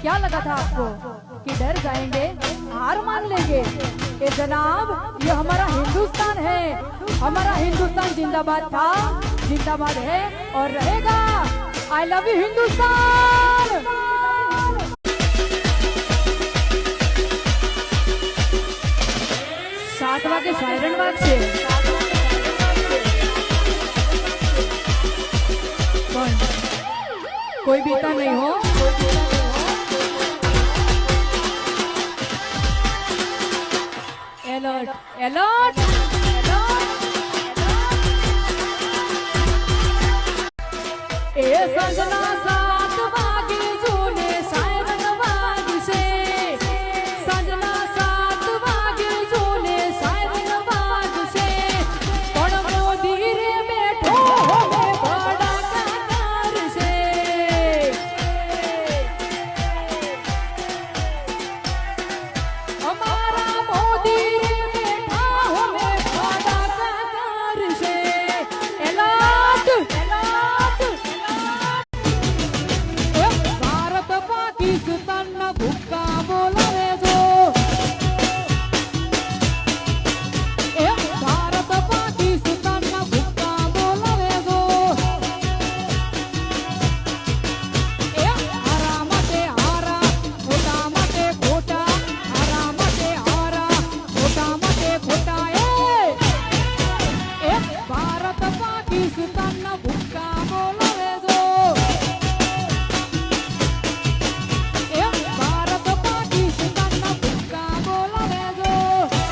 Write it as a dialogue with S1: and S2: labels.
S1: क्या लगा था आपको कि डर जाएंगे, हार मान लेंगे? ए जनाब, ये हमारा हिंदुस्तान है। हमारा हिंदुस्तान जिंदाबाद था, जिंदाबाद है और रहेगा। I love you Hindustan. 7 वागे सायरन वागશે, પણ કોઈ બીતા નહીં હો। एलर्ट एलर्ट ए सजना